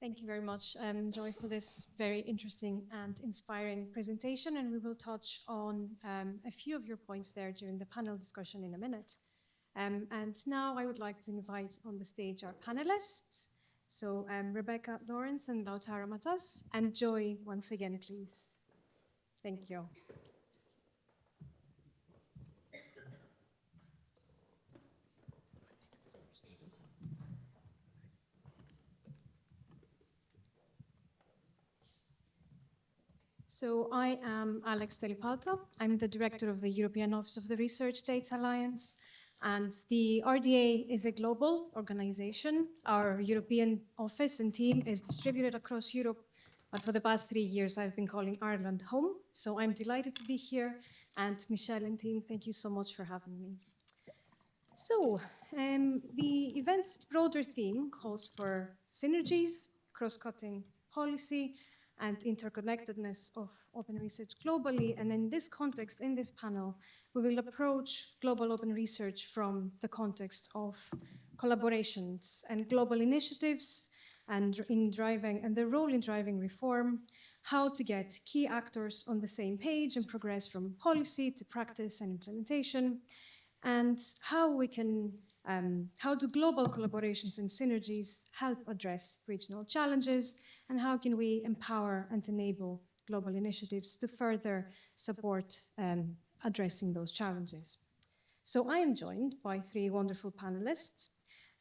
Thank you very much, Joy, for this very interesting and inspiring presentation. And we will touch on a few of your points there during the panel discussion in a minute. And now I would like to invite on the stage our panelists. So Rebecca Lawrence and Lautaro Matas, and Joy once again, please. Thank you. So I am Alexandra Delipalta. I'm the director of the European Office of the Research Data Alliance. And the RDA is a global organization. Our European office and team is distributed across Europe. But for the past 3 years, I've been calling Ireland home. So I'm delighted to be here. And Michelle and team, thank you so much for having me. So the event's broader theme calls for synergies, cross-cutting policy, and interconnectedness of open research globally. And in this context, in this panel, we will approach global open research from the context of collaborations and global initiatives and the role in driving reform, how to get key actors on the same page and progress from policy to practice and implementation, and how do global collaborations and synergies help address regional challenges, and how can we empower and enable global initiatives to further support addressing those challenges. So I am joined by 3 wonderful panelists,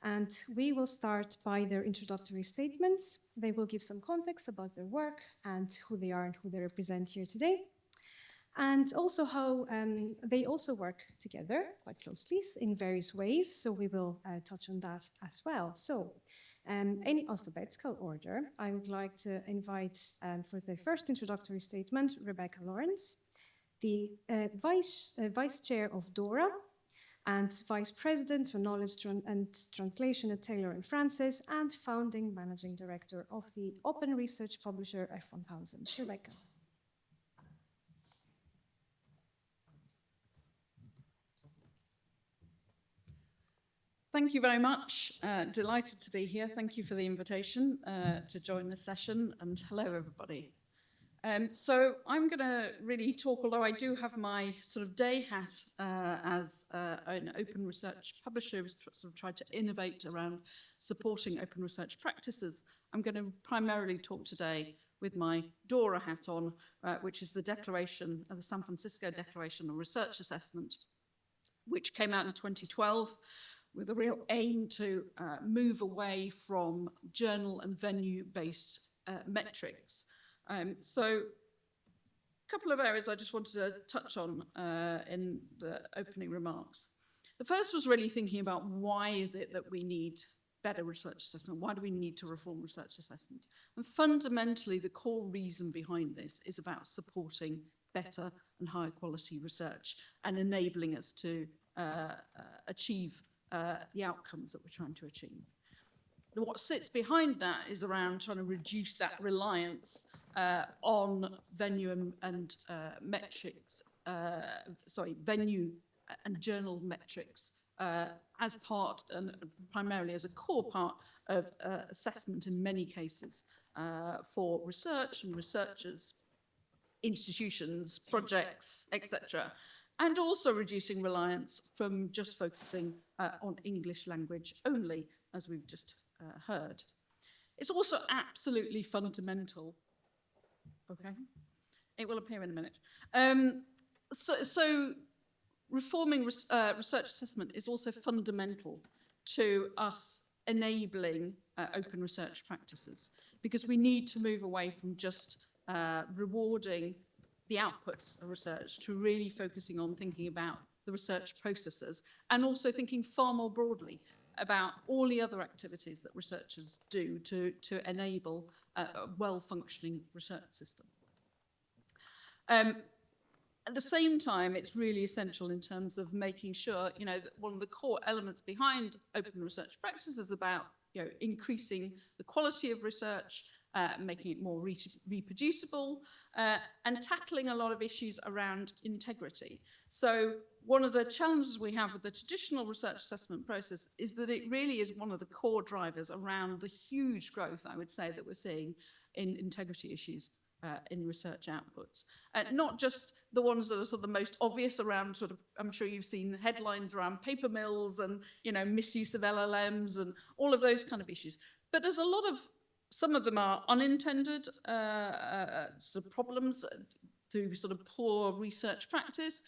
and we will start by their introductory statements. They will give some context about their work and who they are and who they represent here today, and also how they also work together quite closely in various ways. So we will touch on that as well. So in alphabetical order, I would like to invite for the first introductory statement, Rebecca Lawrence, the Vice Chair of DORA and Vice President for Knowledge and Translation at Taylor & Francis, and Founding Managing Director of the open research publisher F1000. Rebecca. Thank you very much. Delighted to be here. Thank you for the invitation to join this session, and hello, everybody. So I'm going to really talk, although I do have my sort of day hat as an open research publisher who's sort of tried to innovate around supporting open research practices. I'm going to primarily talk today with my DORA hat on, which is the declaration, the San Francisco Declaration on Research Assessment, which came out in 2012. With a real aim to move away from journal and venue-based metrics. So a couple of areas I just wanted to touch on in the opening remarks. The first was really thinking about why is it that we need better research assessment? Why do we need to reform research assessment? And fundamentally, the core reason behind this is about supporting better and higher quality research and enabling us to achieve the outcomes that we're trying to achieve. And what sits behind that is around trying to reduce that reliance on venue and metrics, venue and journal metrics as part and primarily as a core part of assessment in many cases for research and researchers, institutions, projects, etc. And also reducing reliance from just focusing on English language only, as we've just heard. It's also absolutely fundamental. Okay, it will appear in a minute. So reforming research assessment is also fundamental to us enabling open research practices, because we need to move away from just rewarding the outputs of research to really focusing on thinking about the research processes, and also thinking far more broadly about all the other activities that researchers do to enable a well-functioning research system. At the same time, it's really essential in terms of making sure, that one of the core elements behind open research practices is about, increasing the quality of research making it more reproducible, and tackling a lot of issues around integrity. So one of the challenges we have with the traditional research assessment process is that it really is one of the core drivers around the huge growth, I would say, that we're seeing in integrity issues in research outputs. Not just the ones that are sort of the most obvious around sort of, I'm sure you've seen headlines around paper mills and, you know, misuse of LLMs and all of those kind of issues. But there's a lot of, some of them are unintended sort of problems through sort of poor research practice.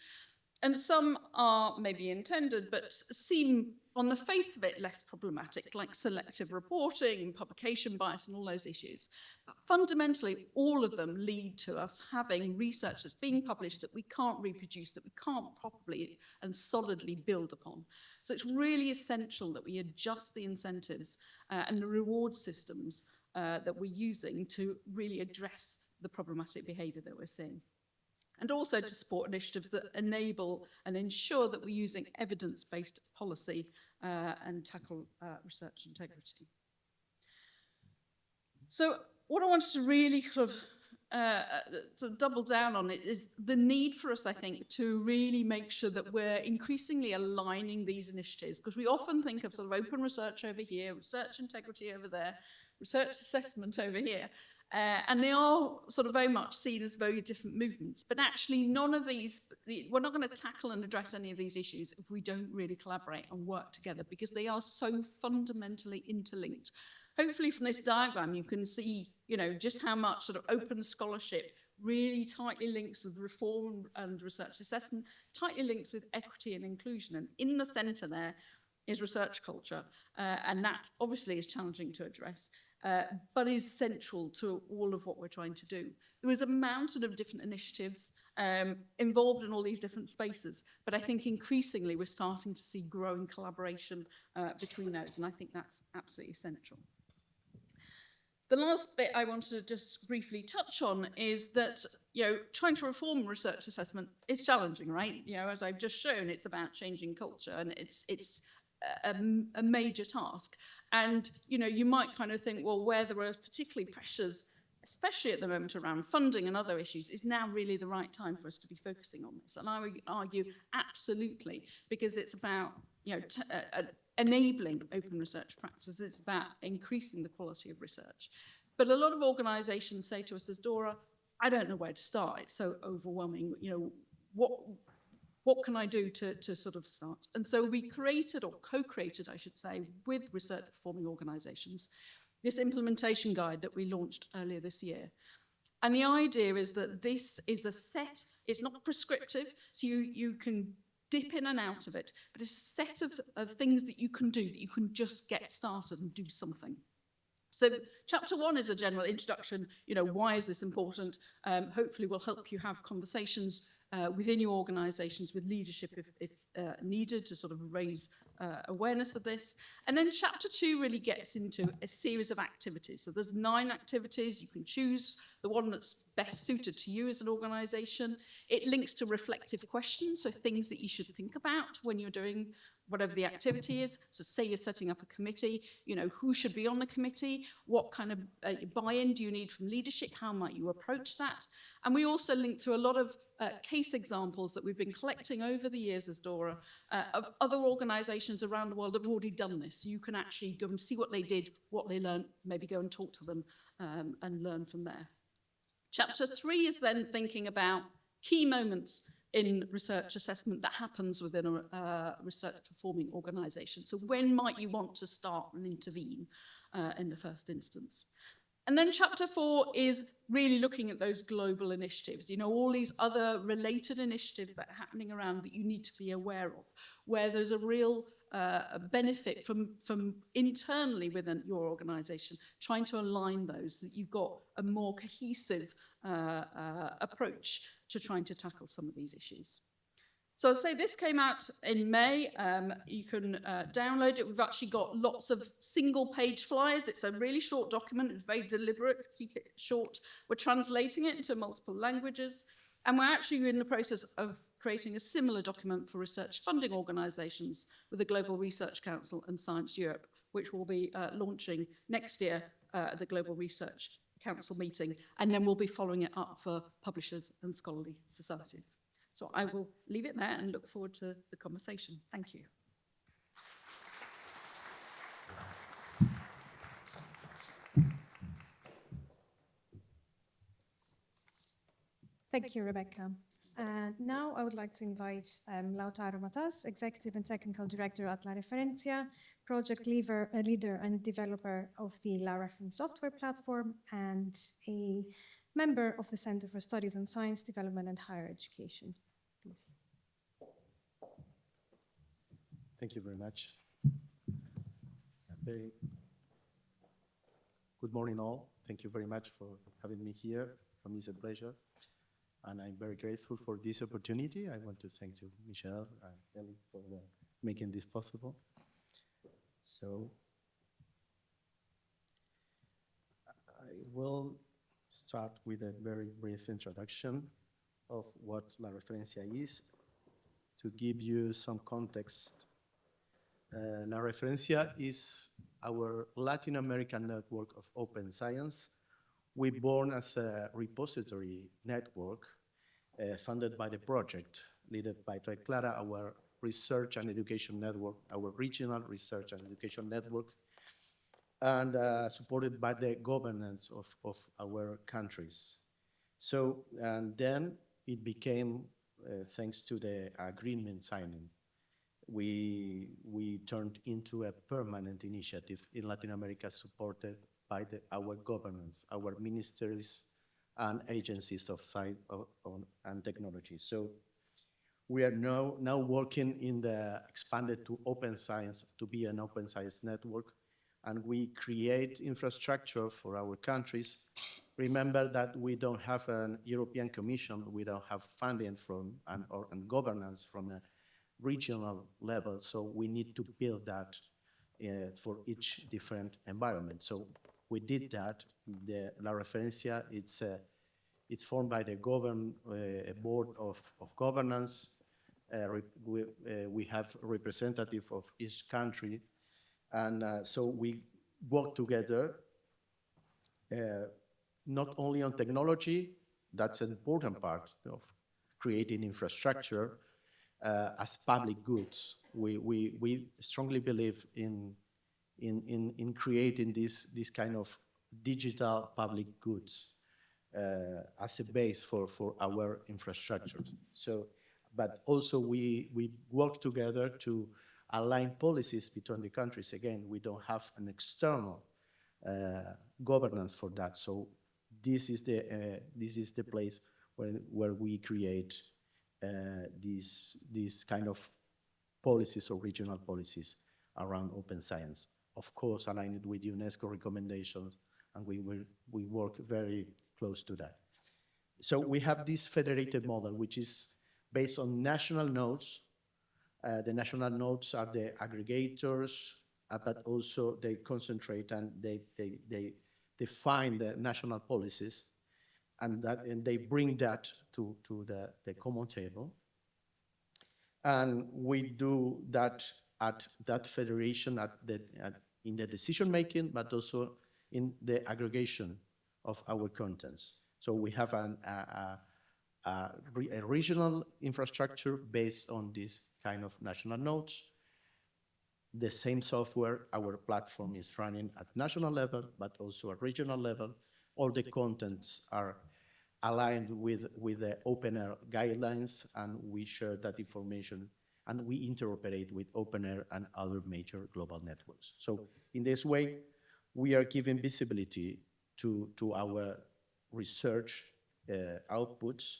And some are maybe intended, but seem on the face of it less problematic, like selective reporting, publication bias, and all those issues. But fundamentally, all of them lead to us having research that's being published that we can't reproduce, that we can't properly and solidly build upon. So it's really essential that we adjust the incentives and the reward systems that we're using to really address the problematic behaviour that we're seeing. And also to support initiatives that enable and ensure that we're using evidence-based policy and tackle research integrity. So what I wanted to really sort of double down on it is the need for us, I think, to really make sure that we're increasingly aligning these initiatives, because we often think of sort of open research over here, research integrity over there, research assessment over here. And they are sort of very much seen as very different movements. But actually, none of these, we're not going to tackle and address any of these issues if we don't really collaborate and work together, because they are so fundamentally interlinked. Hopefully from this diagram, you can see, you know, just how much sort of open scholarship really tightly links with reform and research assessment, tightly links with equity and inclusion. And in the center there is research culture. And that obviously is challenging to address. But is central to all of what we're trying to do. There is a mountain of different initiatives involved in all these different spaces, but I think increasingly we're starting to see growing collaboration between those, and I think that's absolutely essential. The last bit I wanted to just briefly touch on is that, you know, trying to reform research assessment is challenging, right? You know, as I've just shown, it's about changing culture, and it's a major task. And, you know, you might kind of think, well, where there are particularly pressures, especially at the moment around funding and other issues, is now really the right time for us to be focusing on this. And I would argue absolutely, because it's about, you know, enabling open research practices. It's about increasing the quality of research. But a lot of organizations say to us as DORA, I don't know where to start. It's so overwhelming. You know, what can I do to sort of start? And so we created, or co-created, I should say, with research performing organizations, this implementation guide that we launched earlier this year. And the idea is that this is a set, it's not prescriptive, so you can dip in and out of it, but it's a set of things that you can do, that you can just get started and do something. So chapter 1 is a general introduction, you know, why is this important? Hopefully will help you have conversations within your organizations with leadership if needed to sort of raise awareness of this. And then chapter 2 really gets into a series of activities. So there's 9 activities. You can choose the one that's best suited to you as an organization. It links to reflective questions, so things that you should think about when you're doing whatever the activity is. So say you're setting up a committee, you know, who should be on the committee? What kind of buy-in do you need from leadership? How might you approach that? And we also link through a lot of case examples that we've been collecting over the years as DORA of other organizations around the world that have already done this. So you can actually go and see what they did, what they learned, maybe go and talk to them and learn from there. Chapter 3 is then thinking about key moments in research assessment that happens within a research performing organization. So when might you want to start and intervene in the first instance? And then chapter 4 is really looking at those global initiatives, you know, all these other related initiatives that are happening around that you need to be aware of, where there's a real benefit from internally within your organization, trying to align those, that you've got a more cohesive approach to trying to tackle some of these issues. So I'll say this came out in May. You can download it. We've actually got lots of single-page flyers. It's a really short document. It's very deliberate to keep it short. We're translating it into multiple languages. And we're actually in the process of creating a similar document for research funding organizations with the Global Research Council and Science Europe, which will be launching next year at the Global Research council meeting, and then we'll be following it up for publishers and scholarly societies. So I will leave it there and look forward to the conversation. Thank you. Thank you, Rebecca. Now I would like to invite Lautaro, Executive and Technical Director at La Referencia, project leader and developer of the La Reference software platform, and a member of the Center for Studies in Science, Development and Higher Education. Please. Thank you very much. Good morning, all. Thank you very much for having me here. For me, it's a pleasure. And I'm very grateful for this opportunity. I want to thank you, Michelle and Ellie, for making this possible. So I will start with a very brief introduction of what La Referencia is, to give you some context. La Referencia is our Latin American network of open science. We're born as a repository network funded by the project, led by Clara, our research and education network, our regional research and education network, and supported by the governance of our countries. So, and then it became, thanks to the agreement signing, we turned into a permanent initiative in Latin America, supported by our governments, our ministries and agencies of science and technology. So we are now working in the expanded to open science, to be an open science network, and we create infrastructure for our countries. Remember that we don't have an European Commission, we don't have funding from and governance from a regional level, so we need to build that for each different environment. So we did that. The La Referencia, it's formed by the board of governance. We have a representative of each country, and so we work together, not only on technology, that's an important part of creating infrastructure as public goods. We strongly believe in creating this kind of digital public goods as a base for our infrastructure. So, but also we work together to align policies between the countries. Again, we don't have an external governance for that. So this is the place where we create these kind of policies or regional policies around open science. Of course, aligned with UNESCO recommendations, and we work very close to that. So we have this federated model, which is based on national nodes. The national nodes are the aggregators, but also they concentrate and they define the national policies, and they bring that to the common table. And we do that at that federation in the decision making, but also in the aggregation of our contents. So we have a regional infrastructure based on this kind of national nodes. The same software, our platform is running at national level, but also at regional level. All the contents are aligned with the OpenAIRE guidelines, and we share that information, and we interoperate with OpenAIRE and other major global networks. So in this way, we are giving visibility to our research outputs.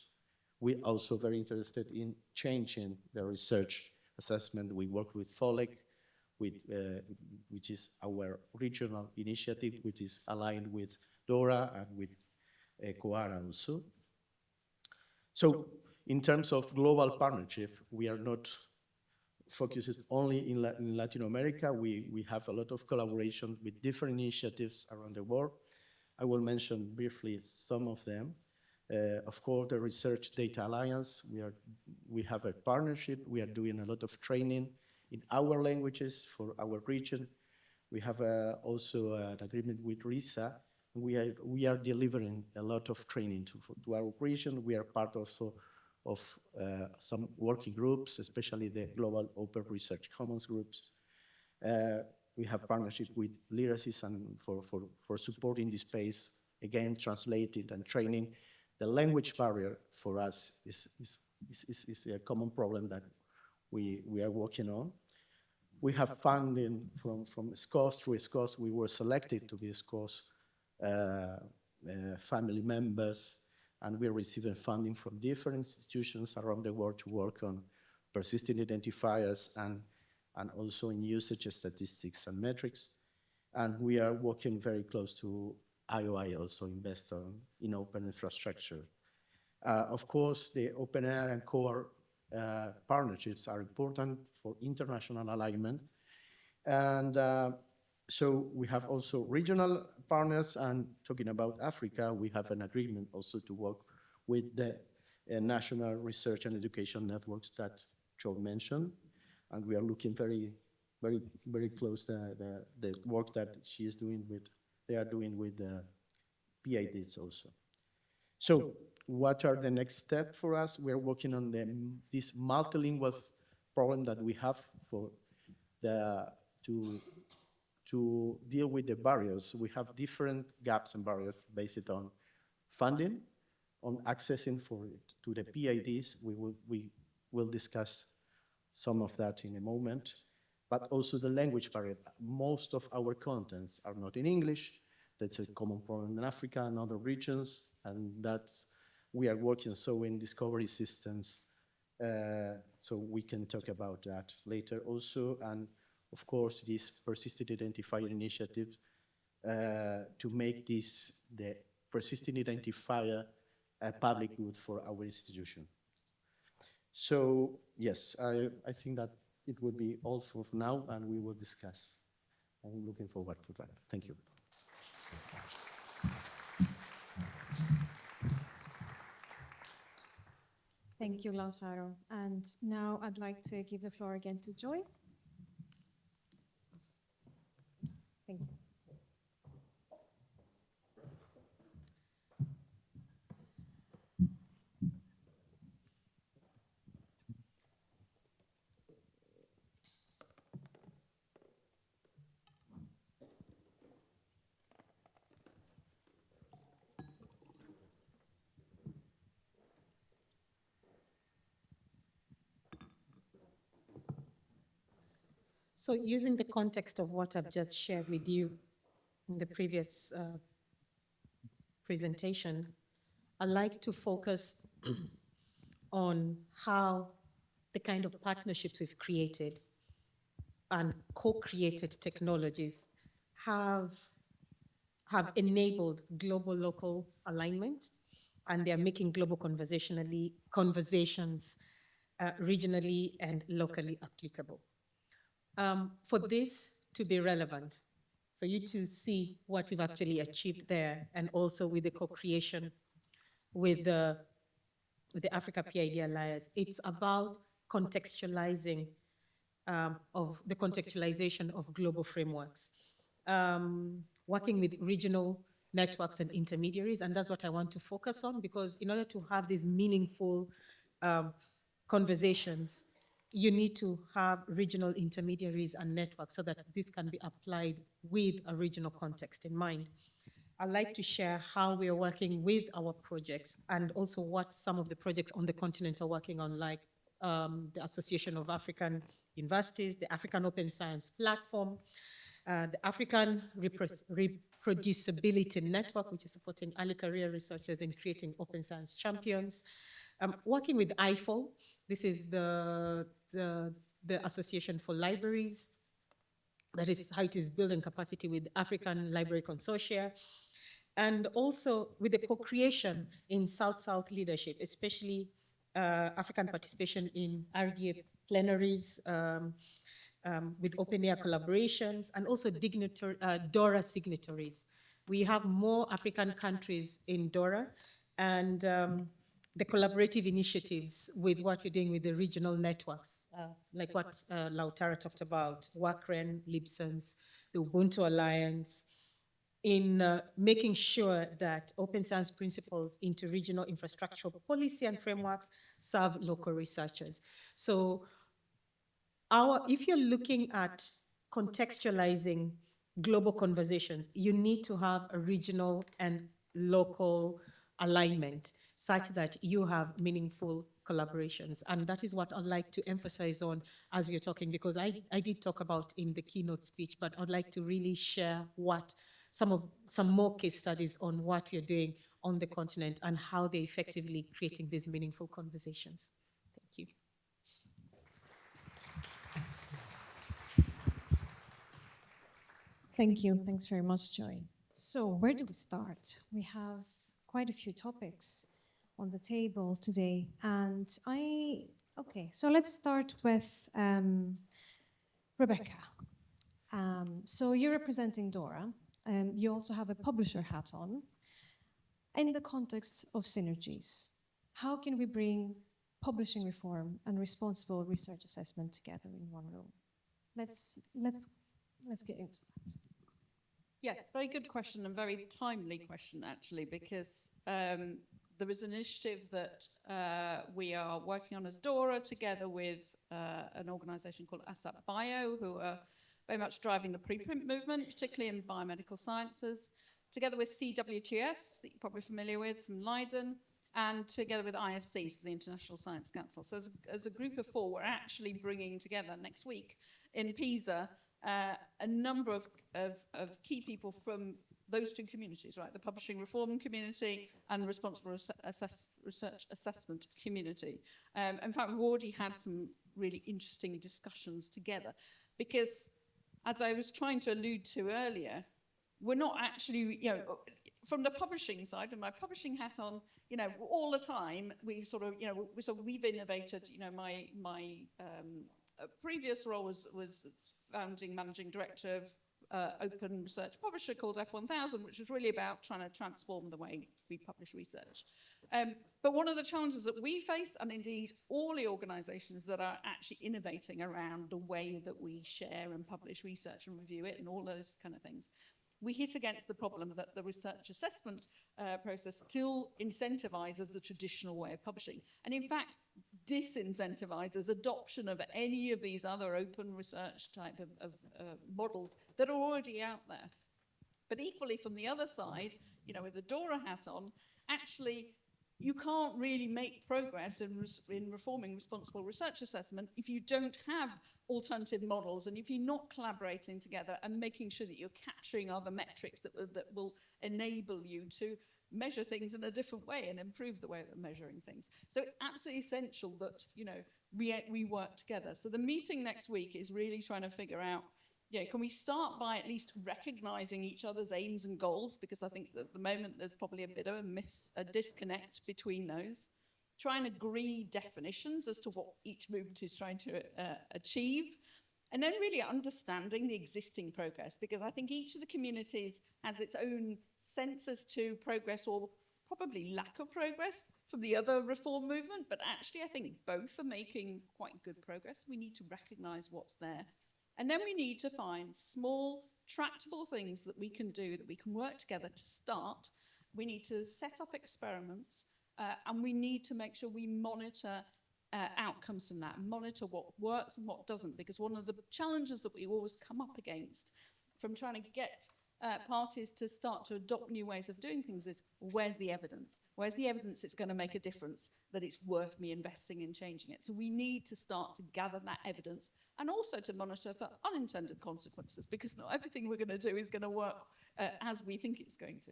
We're also very interested in changing the research assessment. We work with FOLEC, which is our regional initiative, which is aligned with DORA and with COARA also. So in terms of global partnership, we are not focused only in Latin America. We have a lot of collaboration with different initiatives around the world. I will mention briefly some of them. Of course, the Research Data Alliance, we have a partnership. We are doing a lot of training in our languages for our region. We have also an agreement with RISA, We are delivering a lot of training to our region. We are part also of some working groups, especially the Global Open Research Commons groups. We have partnership with literacies and for supporting the space, again, translating and training. The language barrier for us is a common problem that we are working on. We have funding from SCOS. Through SCOS, we were selected to be SCOS family members, and we're receiving funding from different institutions around the world to work on persistent identifiers and also in usage statistics and metrics. And we are working very close to IOI, also invest in open infrastructure. Of course, the open air and core partnerships are important for international alignment. And so we have also regional partners, and talking about Africa, we have an agreement also to work with the national research and education networks that Joe mentioned. And we are looking very, very, very close the work that she is doing with, they are doing with the PIDs also. So what are the next steps for us? We're working on this multilingual problem that we have for to deal with the barriers. We have different gaps and barriers based on funding, on accessing to the PIDs. We will discuss some of that in a moment, but also the language barrier. Most of our contents are not in English. That's a common problem in Africa and other regions, and that's, we are working so in discovery systems, so we can talk about that later also. And of course, this persistent identifier initiative to make this, the persistent identifier, a public good for our institution. So yes, I think that it would be all for now, and we will discuss. I'm looking forward to that. Thank you. Thank you, Lautaro. And now I'd like to give the floor again to Joy. Thank you. So using the context of what I've just shared with you in the previous presentation, I'd like to focus on how the kind of partnerships we've created and co-created technologies have enabled global-local alignment, and they're making global conversations regionally and locally applicable. For this to be relevant, for you to see what we've actually achieved there, and also with the co-creation with the Africa PID Alliance, it's about contextualizing of the contextualization of global frameworks, working with regional networks and intermediaries, and that's what I want to focus on, because in order to have these meaningful conversations, you need to have regional intermediaries and networks so that this can be applied with a regional context in mind. I'd like to share how we are working with our projects and also what some of the projects on the continent are working on, like the Association of African Universities, the African Open Science Platform, the African Reproducibility Network, which is supporting early career researchers in creating open science champions. Working with IFOL, this is the Association for Libraries. That is how it is building capacity with African Library Consortia. And also with the co-creation in South-South leadership, especially African participation in RDA plenaries, with open-air collaborations, and also DORA signatories. We have more African countries in DORA, and the collaborative initiatives with what we're doing with the regional networks, like what Lautaro talked about, WACREN, Libsens, the Ubuntu Alliance, in making sure that open science principles into regional infrastructural policy and frameworks serve local researchers. So if you're looking at contextualizing global conversations, you need to have a regional and local alignment such that you have meaningful collaborations. And that is what I'd like to emphasize on as we're talking, because I did talk about in the keynote speech, but I'd like to really share what some more case studies on what we're doing on the continent and how they're effectively creating these meaningful conversations. Thank you. Thank you. Thanks very much, Joy. So where do we start? We have quite a few topics on the table today. And so let's start with Rebecca. So you're representing DORA. You also have a publisher hat on. In the context of synergies, how can we bring publishing reform and responsible research assessment together in one room? Let's get into that. Yes, very good question and very timely question, actually, because there is an initiative that we are working on as DORA together with an organisation called ASAP Bio, who are very much driving the preprint movement, particularly in biomedical sciences, together with CWTS, that you're probably familiar with from Leiden, and together with ISC, so the International Science Council. So as a group of four, we're actually bringing together next week in Pisa a number of key people from those two communities, right? The publishing reform community and responsible research assessment community. In fact, we've already had some really interesting discussions together because, as I was trying to allude to earlier, we're not actually, from the publishing side, with my publishing hat on, all the time we've sort of, we've innovated. My previous role was founding managing director of open research publisher called F1000, which was really about trying to transform the way we publish research. But one of the challenges that we face, and indeed all the organisations that are actually innovating around the way that we share and publish research and review it and all those kind of things, we hit against the problem that the research assessment process still incentivises the traditional way of publishing, and in fact disincentivises adoption of any of these other open research type of models that are already out there. But equally, from the other side, with the DORA hat on, actually you can't really make progress in reforming responsible research assessment if you don't have alternative models and if you're not collaborating together and making sure that you're capturing other metrics that will enable you to measure things in a different way and improve the way that we're measuring things. So it's absolutely essential that, we work together. So the meeting next week is really trying to figure out, can we start by at least recognizing each other's aims and goals? Because I think that at the moment there's probably a bit of a disconnect between those. Try and agree definitions as to what each movement is trying to achieve. And then really understanding the existing progress, because I think each of the communities has its own sense as to progress or probably lack of progress from the other reform movement. But actually, I think both are making quite good progress. We need to recognize what's there. And then we need to find small, tractable things that we can do, that we can work together to start. We need to set up experiments, and we need to make sure we monitor outcomes from that, monitor what works and what doesn't, because one of the challenges that we always come up against from trying to get parties to start to adopt new ways of doing things is, where's the evidence? Where's the evidence it's going to make a difference, that it's worth me investing in changing it? So we need to start to gather that evidence and also to monitor for unintended consequences, because not everything we're going to do is going to work as we think it's going to.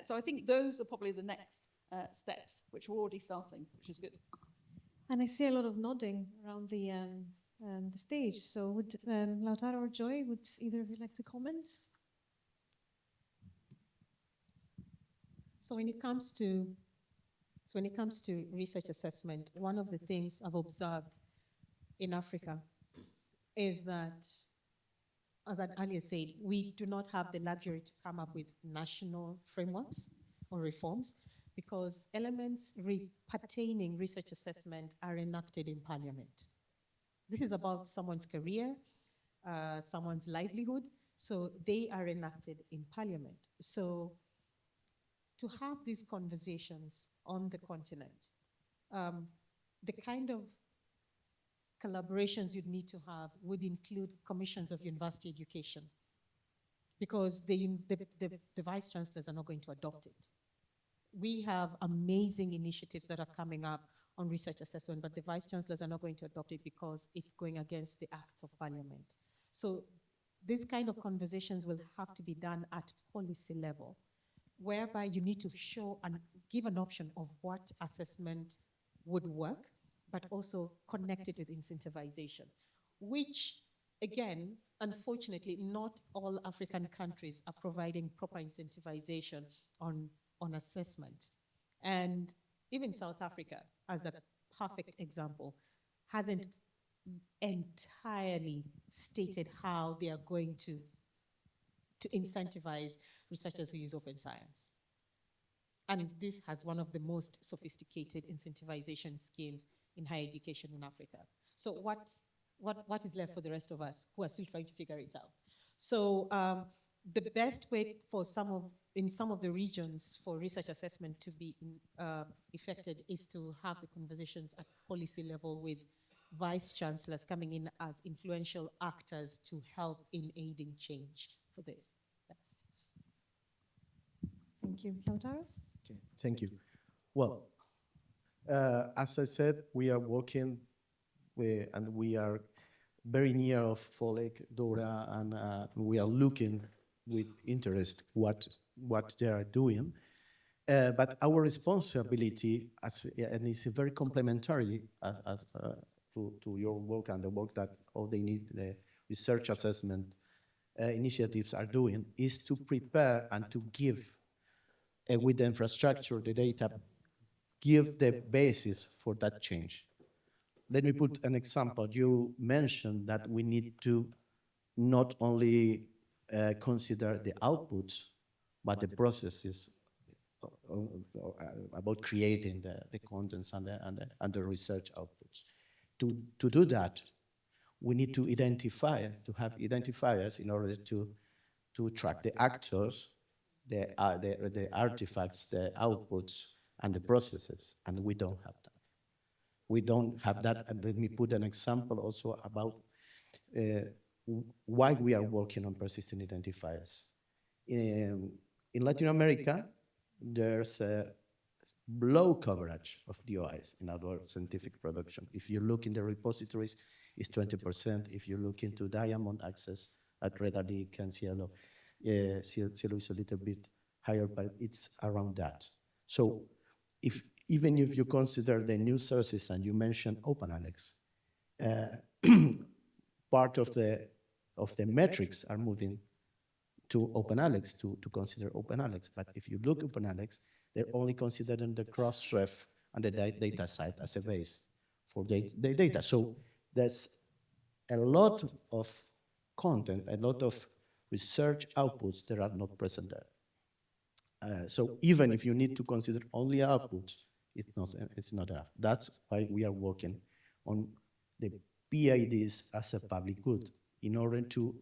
So I think those are probably the next steps, which we're already starting, which is good. And I see a lot of nodding around the stage. So would Lautaro or Joy, would either of you like to comment? So when it comes to research assessment, one of the things I've observed in Africa is that, as I earlier said, we do not have the luxury to come up with national frameworks or reforms, because elements pertaining research assessment are enacted in Parliament. This is about someone's career, someone's livelihood, So they are enacted in Parliament. So to have these conversations on the continent, the kind of collaborations you'd need to have would include commissions of university education, because the vice chancellors are not going to adopt it. We have amazing initiatives that are coming up on research assessment, but the vice chancellors are not going to adopt it because it's going against the acts of Parliament. So these kind of conversations will have to be done at policy level, whereby you need to show and give an option of what assessment would work, but also connected with incentivization, which, again, unfortunately, not all African countries are providing proper incentivization on assessment. And even South Africa, as a perfect example, hasn't entirely stated how they are going to incentivize researchers who use open science. And this has one of the most sophisticated incentivization schemes in higher education in Africa. So what is left for the rest of us who are still trying to figure it out? So the best way for in some of the regions for research assessment to be effected is to have the conversations at policy level with vice chancellors coming in as influential actors to help in aiding change for this. Thank you. Lautaro? Okay, thank you. Well, as I said, we are working with, and we are very near of FOLEC, DORA, and we are looking with interest what they are doing. But our responsibility, and it's very complementary to your work and the work that all the research assessment initiatives are doing, is to prepare and to give, with the infrastructure, the data, give the basis for that change. Let me put an example. You mentioned that we need to not only consider the outputs, but the processes about creating the contents and the research outputs. To do that, we need to have identifiers in order to track the actors, the artifacts, the outputs, and the processes, and we don't have that. We don't have that, and let me put an example also about why we are working on persistent identifiers. In Latin America, there's a low coverage of DOIs in our scientific production. If you look in the repositories, it's 20%. If you look into diamond access at Redalic and Cielo, Cielo is a little bit higher, but it's around that. So even if you consider the new sources and you mentioned OpenAlex, part of the metrics are moving to OpenAlex to consider OpenAlex. But if you look at OpenAlex, they're only considering the cross-ref and the data site as a base for the data. So there's a lot of content, a lot of research outputs that are not present there. So even if you need to consider only outputs, it's not enough. That's why we are working on the PIDs as a public good in order to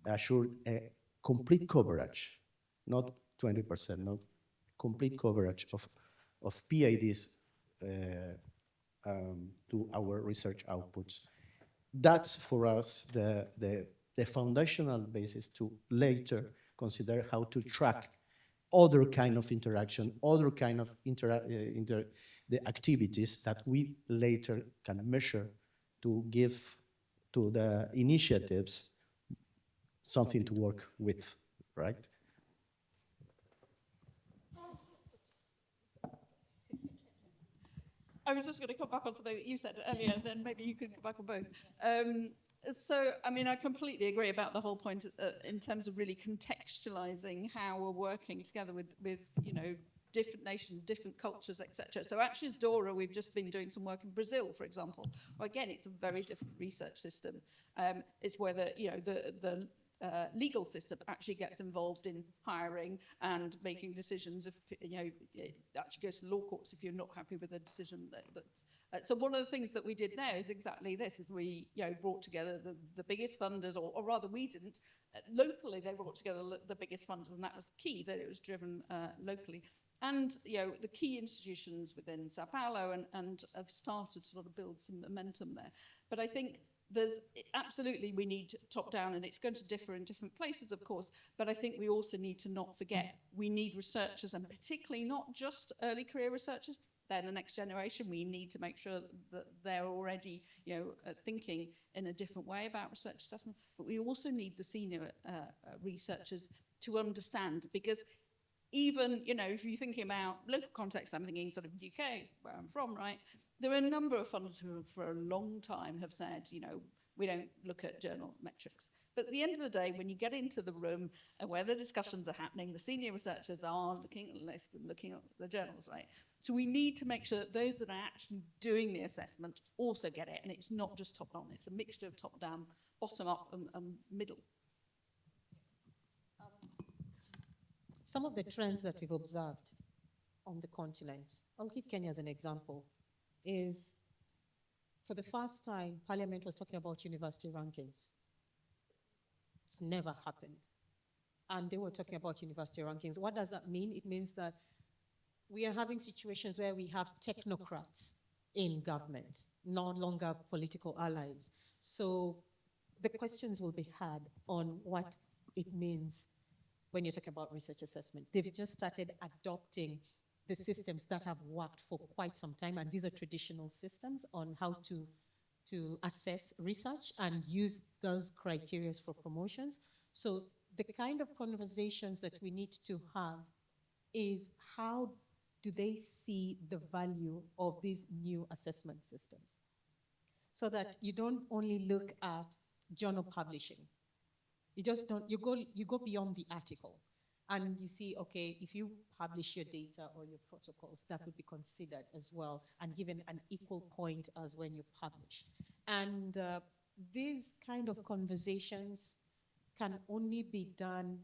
assure a complete coverage, not 20%, not complete coverage of PIDs to our research outputs. That's for us the foundational basis to later consider how to track other kind of interaction, other kind of the activities that we later can measure to give to the initiatives something to work with, right? I was just going to come back on something that you said earlier, and then maybe you can come back on both. So, I mean, I completely agree about the whole point in terms of really contextualizing how we're working together with you know, different nations, different cultures, etc. So actually, as DORA, we've just been doing some work in Brazil, for example. Well, again, it's a very different research system. It's where the legal system actually gets involved in hiring and making decisions. If you know, it actually goes to law courts if you're not happy with a decision that So one of the things that we did there is exactly this, is we brought together the biggest funders, or rather we didn't. Locally, they brought together the biggest funders, and that was key, that it was driven locally. And the key institutions within Sao Paulo and have started to sort of build some momentum there. But I think there's absolutely, we need top down, and it's going to differ in different places, of course, but I think we also need to not forget we need researchers, and particularly not just early career researchers. They're the next generation. We need to make sure that they're already thinking in a different way about research assessment, but we also need the senior researchers to understand, because even, if you're thinking about local context, I'm thinking sort of UK, where I'm from, right? There are a number of funders who for a long time have said, we don't look at journal metrics. But at the end of the day, when you get into the room and where the discussions are happening, the senior researchers are looking at the list and looking at the journals, right? So we need to make sure that those that are actually doing the assessment also get it. And it's not just top-down, it's a mixture of top-down, bottom-up and middle. Some of the trends that we've observed on the continent, I'll give Kenya as an example, is for the first time, Parliament was talking about university rankings. It's never happened. And they were talking about university rankings. What does that mean? It means that we are having situations where we have technocrats in government, no longer political allies. So the questions will be had on what it means when you're talking about research assessment. They've just started adopting the systems that have worked for quite some time, and these are traditional systems on how to assess research and use those criteria for promotions. So the kind of conversations that we need to have is, how do they see the value of these new assessment systems? So that you don't only look at journal publishing. You just don't, you go beyond the article. And you see, okay, if you publish your data or your protocols, that would be considered as well and given an equal point as when you publish. And these kind of conversations can only be done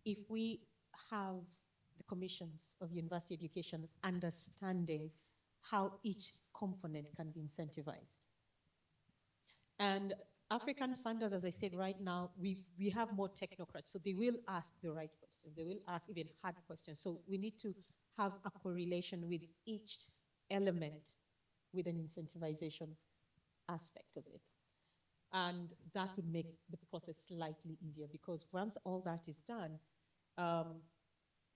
if we have the commissions of university education understanding how each component can be incentivized. And African funders, as I said, right now, we have more technocrats, so they will ask the right questions. They will ask even hard questions. So we need to have a correlation with each element with an incentivization aspect of it. And that would make the process slightly easier, because once all that is done,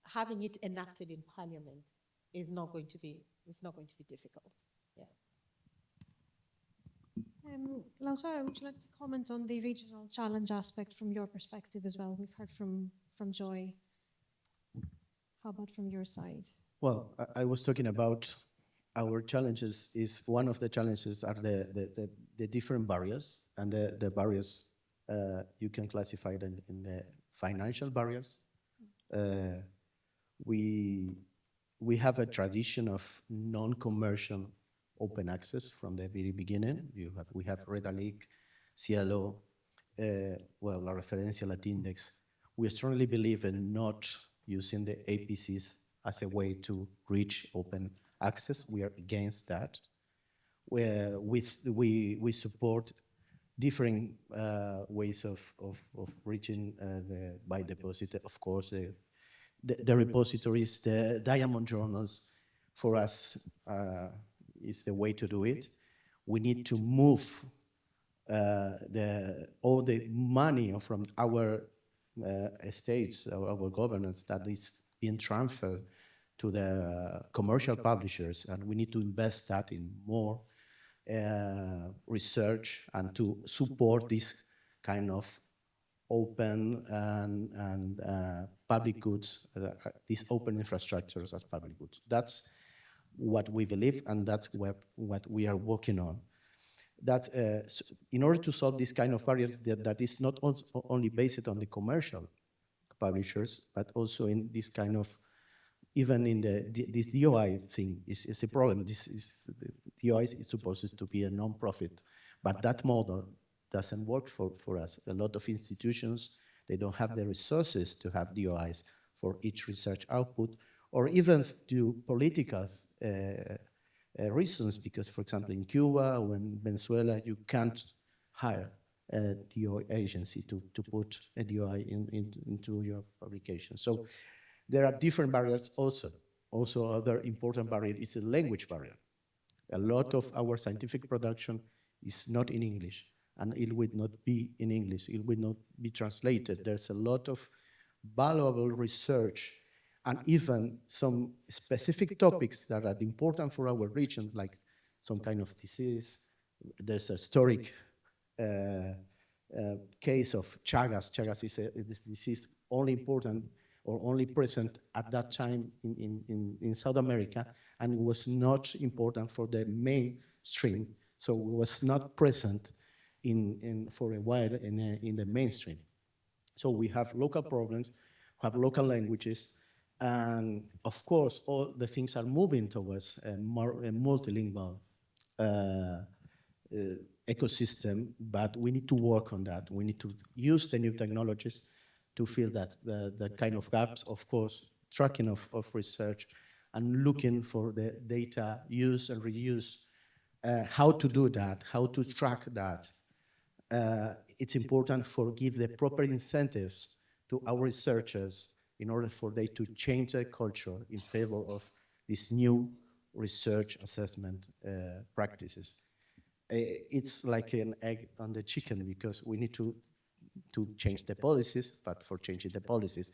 having it enacted in Parliament is not going to be difficult. Yeah. Lautaro, would you like to comment on the regional challenge aspect from your perspective as well? We've heard from Joy. How about from your side? Well, I was talking about our challenges. Is one of the challenges are the different barriers, and the barriers you can classify them in the financial barriers. We have a tradition of non-commercial open access from the very beginning. We have Redalic, CLO, well, La Referencia, Latindex. We strongly believe in not using the APCs as a way to reach open access. We are against that. We support different ways of reaching by deposit. Of course, the repositories, the diamond journals, for us, is the way to do it. We need to move all the money from our estates, our governance, that is being transferred to the commercial publishers, and we need to invest that in more research and to support this kind of open and public goods, these open infrastructures as public goods. That's what we believe, and that's what we are working on. That in order to solve this kind of barriers, that is not only based on the commercial publishers, but also in this kind of, even in this DOI thing is a problem. The DOI is supposed to be a non-profit, but that model doesn't work for us. A lot of institutions, they don't have the resources to have DOIs for each research output, or even do political reasons, because, for example, in Cuba or in Venezuela, you can't hire a DOI agency to put a DOI into your publication. So there are different barriers also. Also, other important barrier is a language barrier. A lot of our scientific production is not in English, and it will not be in English. It will not be translated. There's a lot of valuable research and even some specific topics that are important for our region, like some kind of disease. There's a historic case of Chagas. Chagas is a disease only important or only present at that time in South America, and was not important for the mainstream. So it was not present for a while in the mainstream. So we have local problems, have local languages, and of course, all the things are moving towards a multilingual ecosystem, but we need to work on that. We need to use the new technologies to fill the kind of gaps, of course, tracking of research and looking for the data use and reuse, how to do that, how to track that. It's important for give the proper incentives to our researchers in order for they to change their culture in favor of these new research assessment practices. It's like an egg on the chicken, because we need to change the policies, but for changing the policies,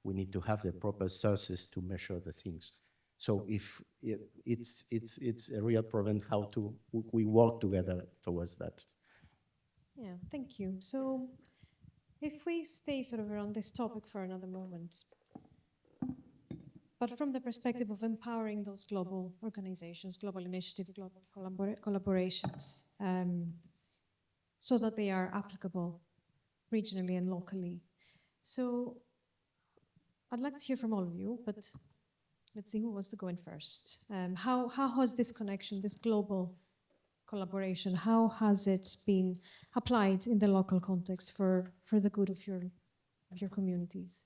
we need to have the proper sources to measure the things. So if it's a real problem how we work together towards that. Yeah, thank you. So if we stay sort of around this topic for another moment, but from the perspective of empowering those global organizations, global initiatives, global collaborations, so that they are applicable regionally and locally. So I'd like to hear from all of you, but let's see who wants to go in first. How has this connection, this global collaboration, how has it been applied in the local context for the good of your communities?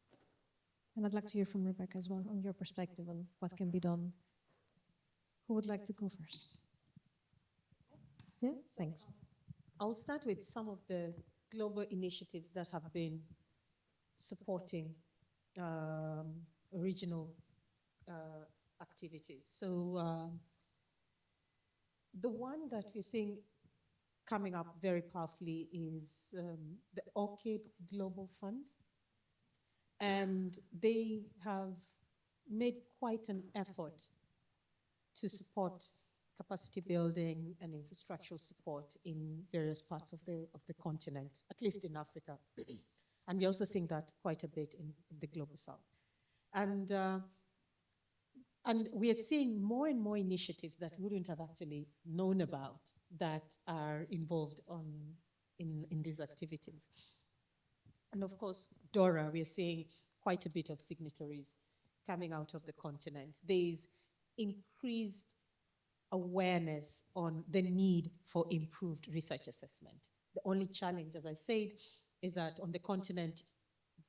And I'd like to hear from Rebecca as well, on your perspective on what can be done. Who would like to go first? Yeah, thanks. I'll start with some of the global initiatives that have been supporting regional activities. So the one that we're seeing coming up very powerfully is the Orchid Global Fund. And they have made quite an effort to support capacity building and infrastructural support in various parts of the continent, at least in Africa. And we're also seeing that quite a bit in the global south. And we are seeing more and more initiatives that we wouldn't have actually known about that are involved in these activities. And of course, DORA, we are seeing quite a bit of signatories coming out of the continent. There's increased awareness on the need for improved research assessment. The only challenge, as I said, is that on the continent,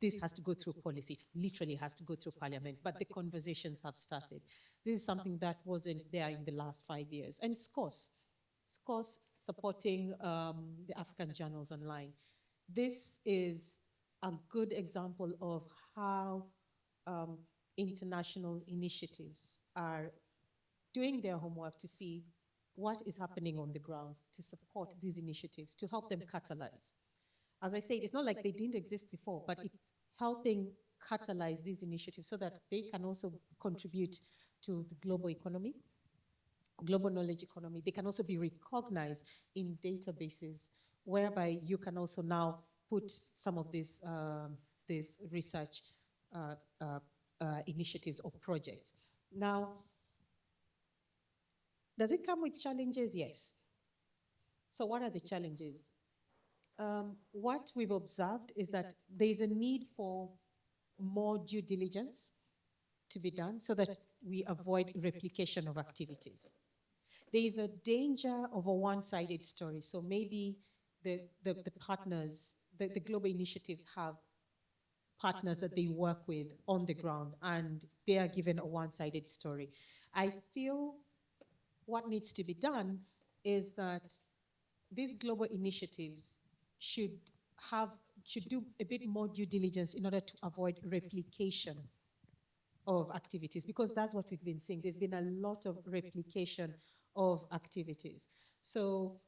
this has to go through policy, literally has to go through parliament, but the conversations have started. This is something that wasn't there in the last 5 years. And SCOS supporting the African Journals Online. This is a good example of how international initiatives are doing their homework to see what is happening on the ground to support these initiatives, to help them catalyze. As I said, it's not like they didn't exist before, but it's helping catalyze these initiatives so that they can also contribute to the global economy, global knowledge economy. They can also be recognized in databases, whereby you can also now put some of these research initiatives or projects. Now, does it come with challenges? Yes. So what are the challenges? What we've observed is that there's a need for more due diligence to be done so that we avoid replication of activities. There is a danger of a one-sided story. So maybe the partners, the global initiatives have partners that they work with on the ground, and they are given a one-sided story. I feel what needs to be done is that these global initiatives should do a bit more due diligence in order to avoid replication of activities, because that's what we've been seeing. There's been a lot of replication of activities. So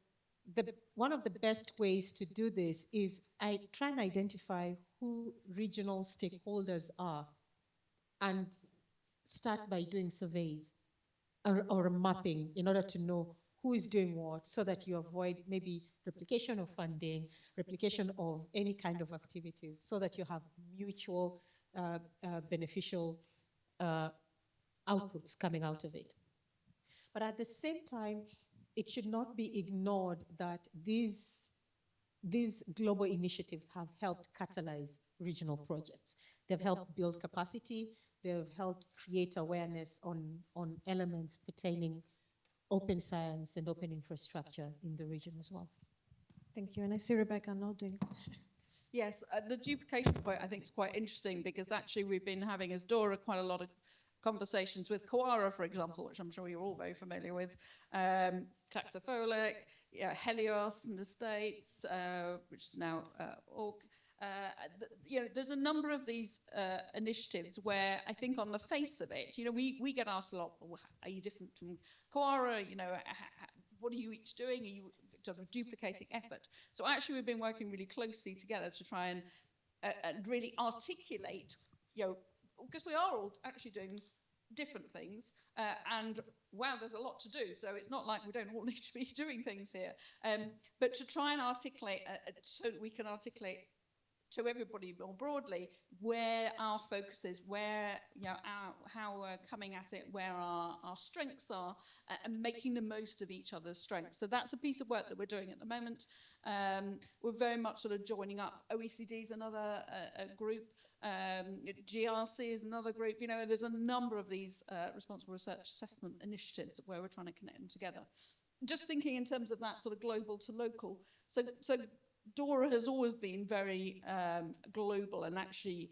one of the best ways to do this is I try and identify who regional stakeholders are and start by doing surveys or mapping in order to know who is doing what, so that you avoid maybe replication of funding, replication of any kind of activities, so that you have mutual beneficial outputs coming out of it. But at the same time, it should not be ignored that these global initiatives have helped catalyze regional projects. They've helped build capacity. They've helped create awareness on elements pertaining open science and open infrastructure in the region as well. Thank you. And I see Rebecca nodding. Yes, the duplication point I think is quite interesting, because actually we've been having as DORA quite a lot of conversations with Coara, for example, which I'm sure you're all very familiar with, Taxopholic, Helios in the States, which is now Org. There's a number of these initiatives where I think on the face of it, we get asked a lot, well, are you different from Coara? What are you each doing? Are you sort of duplicating effort? So actually we've been working really closely together to try and really articulate, because we are all actually doing different things, and wow, there's a lot to do, so it's not like we don't all need to be doing things here, but to try and articulate so that we can articulate to everybody more broadly where our focus is, where how we're coming at it, where our strengths are, and making the most of each other's strengths. So that's a piece of work that we're doing at the moment. We're very much sort of joining up. OECD is another group. GRC is another group. There's a number of these responsible research assessment initiatives where we're trying to connect them together. Just thinking in terms of that sort of global to local. So DORA has always been very global, and actually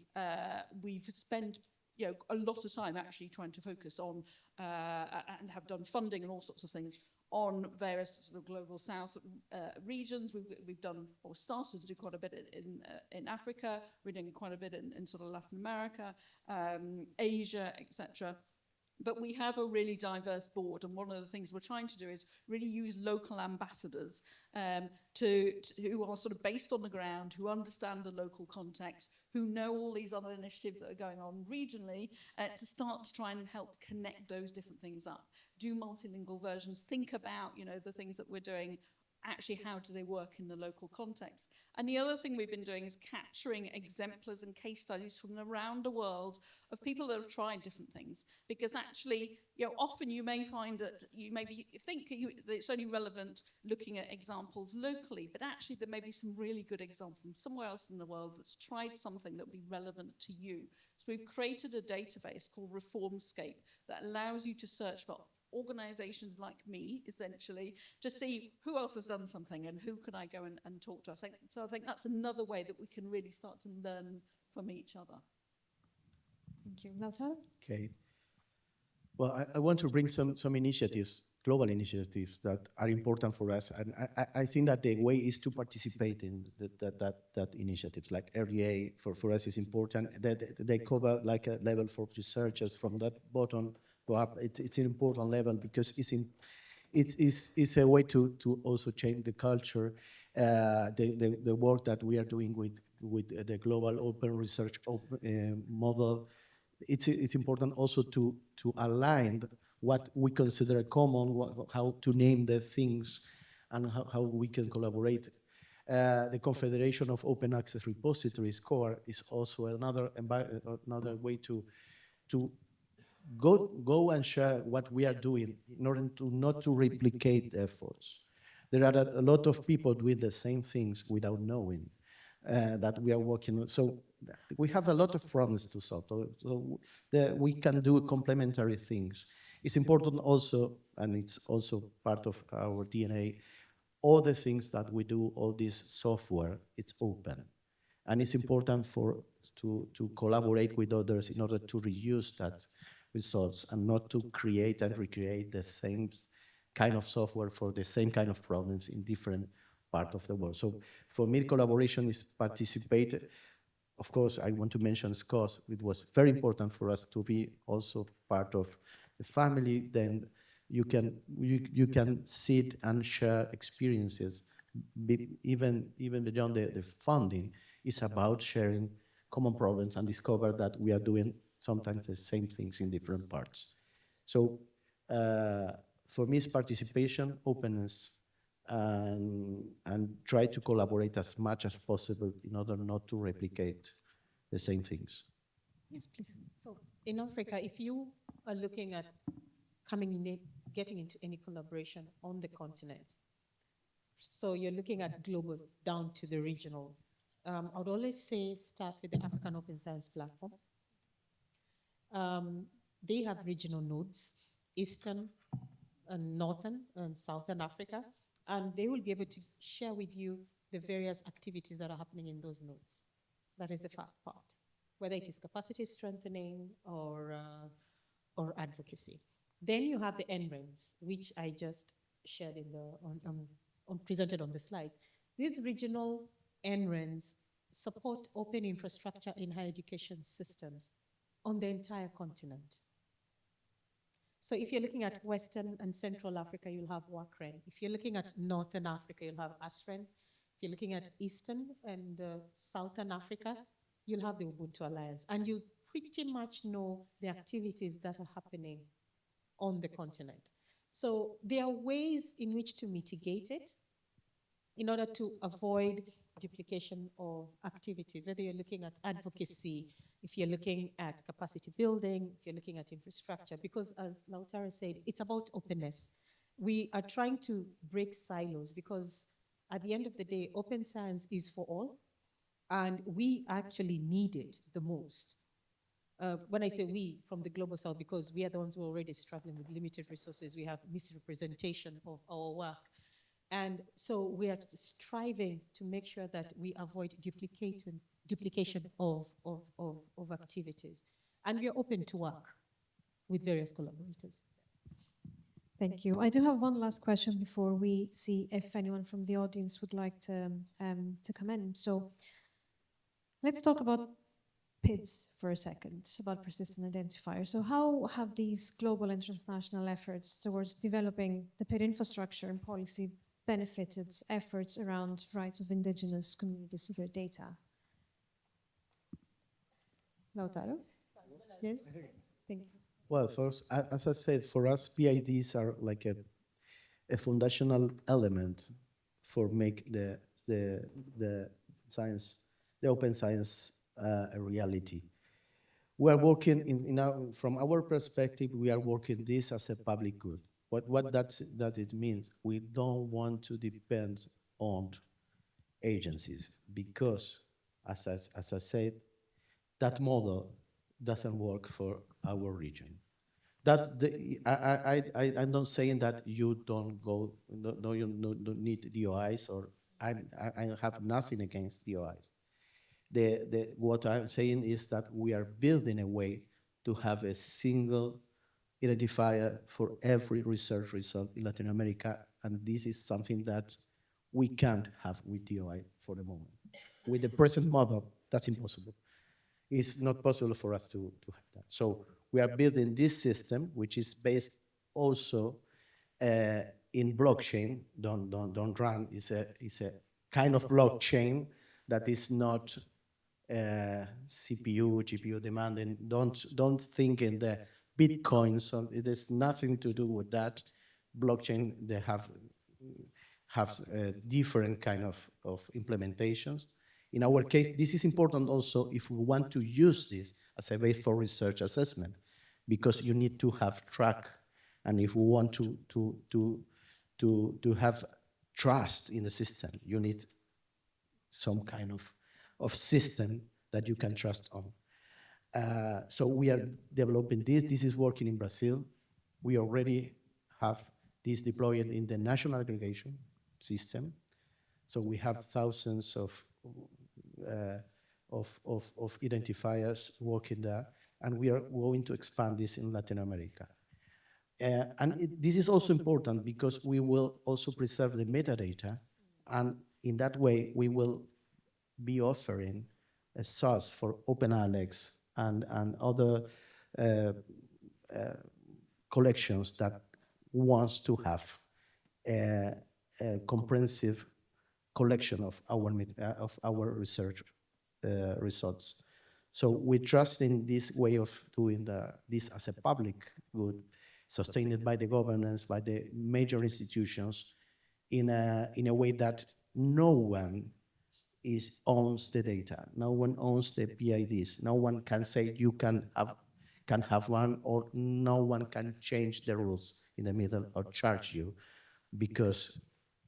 we've spent a lot of time actually trying to focus on and have done funding and all sorts of things on various sort of global south regions. We've done, or started to do quite a bit in Africa. We're doing quite a bit in sort of Latin America, Asia, etc. But we have a really diverse board, and one of the things we're trying to do is really use local ambassadors who are sort of based on the ground, who understand the local context, who know all these other initiatives that are going on regionally, to start to try and help connect those different things up. Do multilingual versions, think about, the things that we're doing, actually how do they work in the local context. And the other thing we've been doing is capturing exemplars and case studies from around the world of people that have tried different things, because actually often you may find that you maybe think that it's only relevant looking at examples locally, but actually there may be some really good examples from somewhere else in the world that's tried something that would be relevant to you. So we've created a database called Reformscape that allows you to search for organizations like me, essentially, to see who else has done something and who can I go and talk to. I think that's another way that we can really start to learn from each other. Thank you. Lautaro? Okay. Well, I want to bring some initiatives, global initiatives that are important for us, and I think that the way is to participate in that initiatives, like RDA for us is important. That they cover like a level for researchers from that bottom go up. It's an important level because it's a way to also change the culture, the work that we are doing with the global open research model. It's important also to align what we consider common, how to name the things, and how we can collaborate. The Confederation of Open Access Repositories, CORE, is also another way to go and share what we are doing in order to not to replicate efforts. There are a lot of people doing the same things without knowing that we are working on. So we have a lot of problems to solve. So we can do complementary things. It's important also, and it's also part of our DNA, all the things that we do, all this software, it's open. And it's important to collaborate with others in order to reuse that results and not to create and recreate the same kind of software for the same kind of problems in different parts of the world. So for me, collaboration is participate. Of course, I want to mention SCOS. It was very important for us to be also part of the family. Then you can sit and share experiences. Even beyond the funding, it's about sharing common problems and discover that we are doing sometimes the same things in different parts. So for me, it's participation, openness, and try to collaborate as much as possible in order not to replicate the same things. Yes, please. So in Africa, if you are looking at getting into any collaboration on the continent, so you're looking at global down to the regional, I would always say start with the African Open Science Platform. They have regional nodes, Eastern and Northern and Southern Africa, and they will be able to share with you the various activities that are happening in those nodes. That is the first part, whether it is capacity strengthening or advocacy. Then you have the NRENs, which I just shared in the presented on the slides. These regional NRENs support open infrastructure in higher education systems on the entire continent. So if you're looking at Western and Central Africa, you'll have WACREN. If you're looking at Northern Africa, you'll have ASREN. If you're looking at Eastern and Southern Africa, you'll have the Ubuntu Alliance. And you pretty much know the activities that are happening on the continent. So there are ways in which to mitigate it in order to avoid duplication of activities, whether you're looking at advocacy, if you're looking at capacity building, if you're looking at infrastructure, because as Lautaro said, it's about openness. We are trying to break silos because at the end of the day, open science is for all, and we actually need it the most. When I say we, from the Global South, because we are the ones who are already struggling with limited resources, we have misrepresentation of our work. And so we are striving to make sure that we avoid duplication of activities. And we are open to work with various collaborators. Thank you. I do have one last question before we see if anyone from the audience would like to come in. So let's talk about PIDs for a second, about persistent identifiers. So how have these global and transnational efforts towards developing the PID infrastructure and policy benefited efforts around rights of indigenous communities to their data? Lautaro? Yes? Thank you. Well, first, as I said, for us, PIDs are like a foundational element for make the science, the open science, a reality. We are working from our perspective, we are working this as a public good. What that it means, we don't want to depend on agencies because, as I said, that model doesn't work for our region. That's I'm not saying that you don't go, no, you don't need DOIs, or I have nothing against DOIs. What I'm saying is that we are building a way to have a single identifier for every research result in Latin America, and this is something that we can't have with DOI for the moment. With the present model, that's impossible. It's not possible for us to have that. So we are building this system, which is based also in blockchain. Don't run is a kind of blockchain that is not CPU, GPU demanding. Don't think in the Bitcoin. So it has nothing to do with that. Blockchain, they have different kind of implementations. In our case, this is important also if we want to use this as a base for research assessment, because you need to have track, and if we want to have trust in the system, you need some kind of system that you can trust on. So we are developing this. This is working in Brazil. We already have this deployed in the national aggregation system. So we have thousands of identifiers working there, and we are going to expand this in Latin America. This is also important because we will also preserve the metadata, and in that way we will be offering a source for OpenAlex and other collections that wants to have a comprehensive collection of our research results. So we trust in this way of doing this as a public good, sustained by the governance, by the major institutions, in a way that no one owns the data. No one owns the PIDs. No one can say you can have one, or no one can change the rules in the middle or charge you because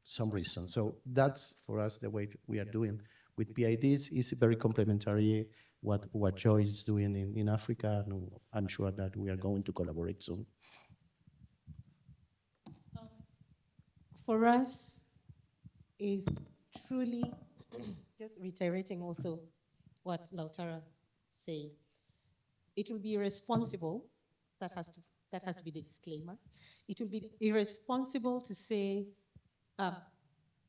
some reason. So that's for us the way we are doing with PIDs. Is very complementary what Joy is doing in Africa, and I'm sure that we are going to collaborate soon. For us, is truly just reiterating also what Lautaro said. It will be irresponsible. That has to be the disclaimer. It will be irresponsible to say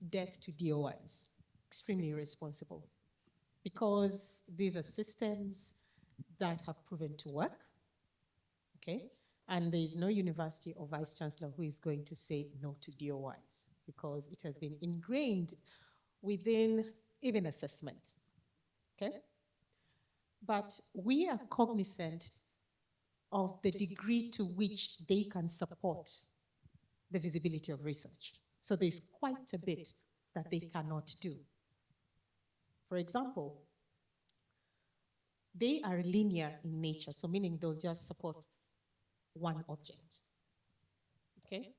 death to DOIs. Extremely irresponsible, because these are systems that have proven to work. Okay, and there is no university or vice chancellor who is going to say no to DOIs, because it has been ingrained within even assessment. Okay, but we are cognizant of the degree to which they can support the visibility of research. So there's quite a bit that they cannot do. For example, they are linear in nature, so meaning they'll just support one object. Okay?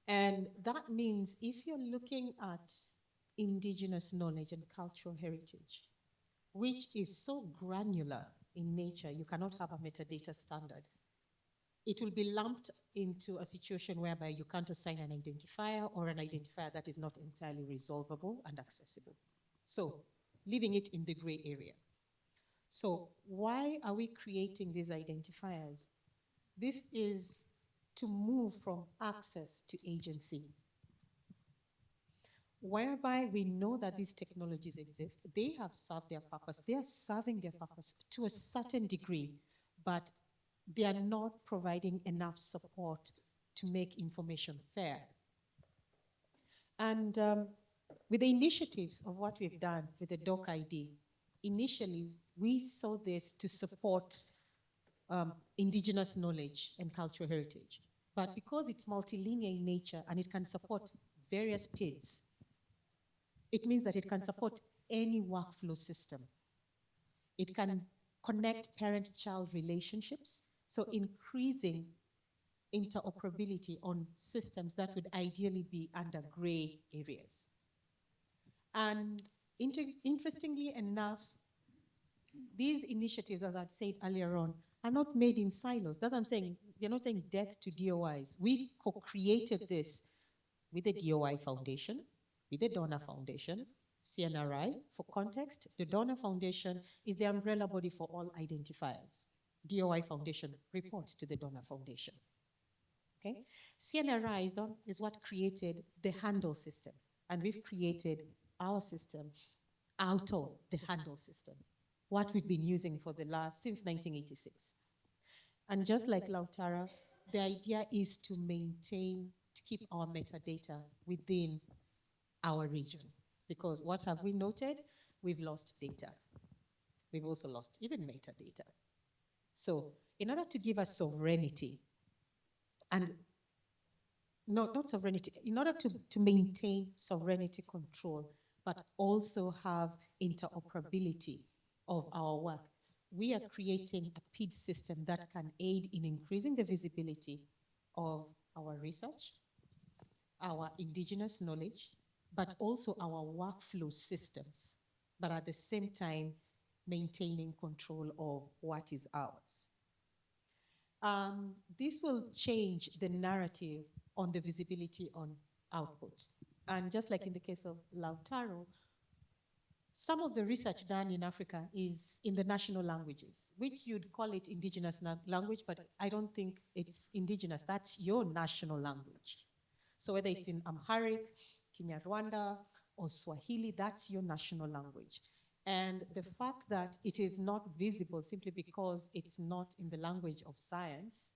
And that means if you're looking at indigenous knowledge and cultural heritage, which is so granular in nature, you cannot have a metadata standard. It will be lumped into a situation whereby you can't assign an identifier, or an identifier that is not entirely resolvable and accessible. So, leaving it in the gray area. So, why are we creating these identifiers? This is to move from access to agency, whereby we know that these technologies exist. They have served their purpose. They are serving their purpose to a certain degree, but they are not providing enough support to make information fair. And with the initiatives of what we've done with the DOC ID, initially we saw this to support indigenous knowledge and cultural heritage. But because it's multilinear in nature and it can support various PIDs, it means that it can support any workflow system. It can connect parent-child relationships, so increasing interoperability on systems that would ideally be under gray areas. And interestingly enough, these initiatives, as I'd said earlier on, are not made in silos. That's what I'm saying. We're not saying death to DOIs. We co-created this with the DOI Foundation, with the Donor Foundation, CNRI. For context, the Donor Foundation is the umbrella body for all identifiers. DOI Foundation reports to the Donor Foundation. Okay? CNRI is what created the handle system, and we've created our system out of the handle system, what we've been using for since 1986. And just like Lautaro, the idea is to keep our metadata within our region. Because what have we noted? We've lost data. We've also lost even metadata. So in order to give us sovereignty, and not sovereignty, in order to maintain sovereignty control, but also have interoperability of our work, we are creating a PID system that can aid in increasing the visibility of our research, our indigenous knowledge, but also our workflow systems, but at the same time, maintaining control of what is ours. This will change the narrative on the visibility on output. And just like in the case of Lautaro, some of the research done in Africa is in the national languages, which you'd call it indigenous language, but I don't think it's indigenous. That's your national language. So whether it's in Amharic, Kinyarwanda, or Swahili, that's your national language. And the fact that it is not visible simply because it's not in the language of science,